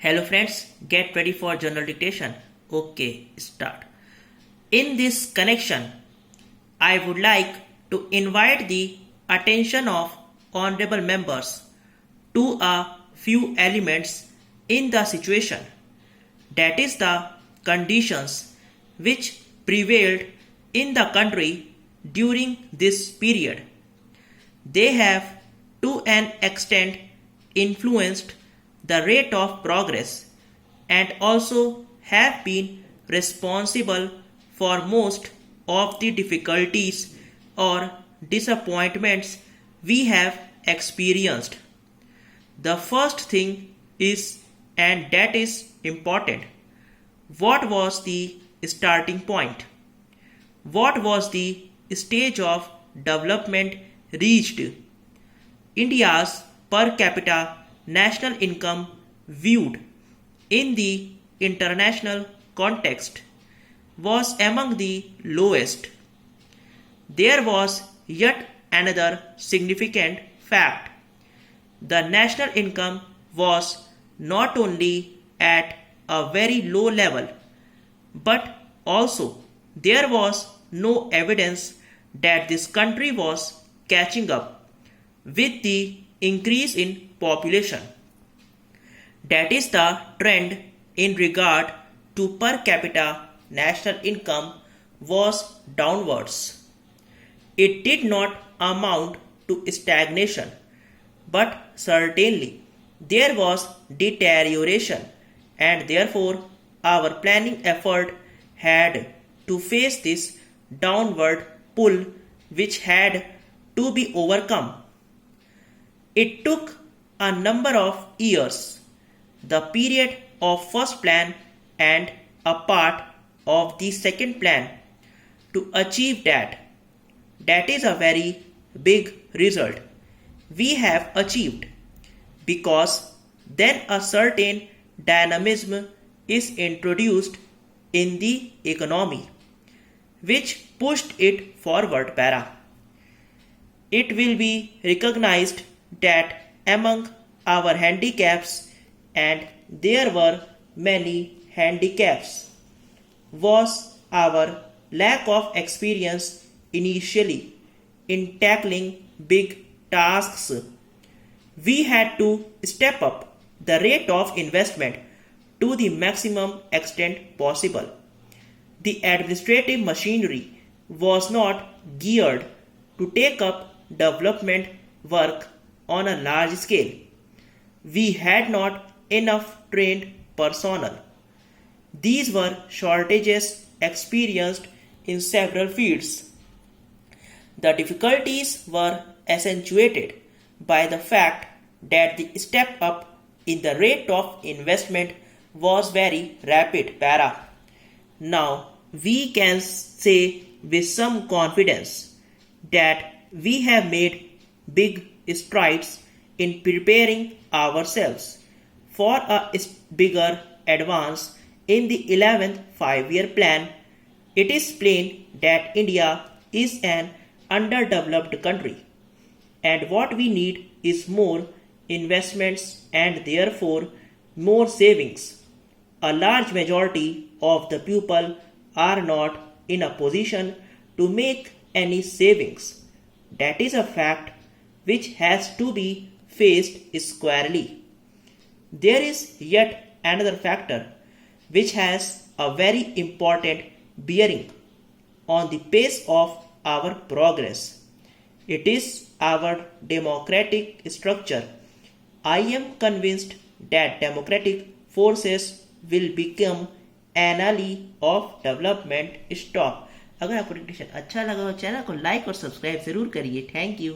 Hello friends, get ready for journal dictation. Okay, start. In this connection, I would like to invite the attention of honorable members to a few elements in the situation, that is the conditions which prevailed in the country during this period. They have to an extent influenced the rate of progress and also have been responsible for most of the difficulties or disappointments we have experienced. The first thing is, and that is important, what was the starting point? What was the stage of development reached? India's per capita national income viewed in the international context was among the lowest. There was yet another significant fact. The national income was not only at a very low level, but also there was no evidence that this country was catching up with the increase in population. That is the trend in regard to per capita national income was downwards. It did not amount to stagnation, but certainly there was deterioration, and therefore our planning effort had to face this downward pull which had to be overcome. It took a number of years, the period of first plan and a part of the second plan, to achieve that. That is a very big result we have achieved, because then a certain dynamism is introduced in the economy which pushed it forward. It will be recognized that among our handicaps, and there were many handicaps, was our lack of experience initially in tackling big tasks. We had to step up the rate of investment to the maximum extent possible. The administrative machinery was not geared to take up development work on a large scale. We had not enough trained personnel. These were shortages experienced in several fields. The difficulties were accentuated by the fact that the step up in the rate of investment was very rapid. Now, we can say with some confidence that we have made big strides in preparing ourselves for a bigger advance in the 11th 5-year plan. It is plain that India is an underdeveloped country, and what we need is more investments and therefore more savings. A large majority of the people are not in a position to make any savings. That is a fact which has to be faced squarely. There is yet another factor which has a very important bearing on the pace of our progress. It is our democratic structure. I am convinced that democratic forces will become an ally of development. Stop. अगर आपको dictation अच्छा लगा हो channel को like और subscribe जरूर करिए. Thank you.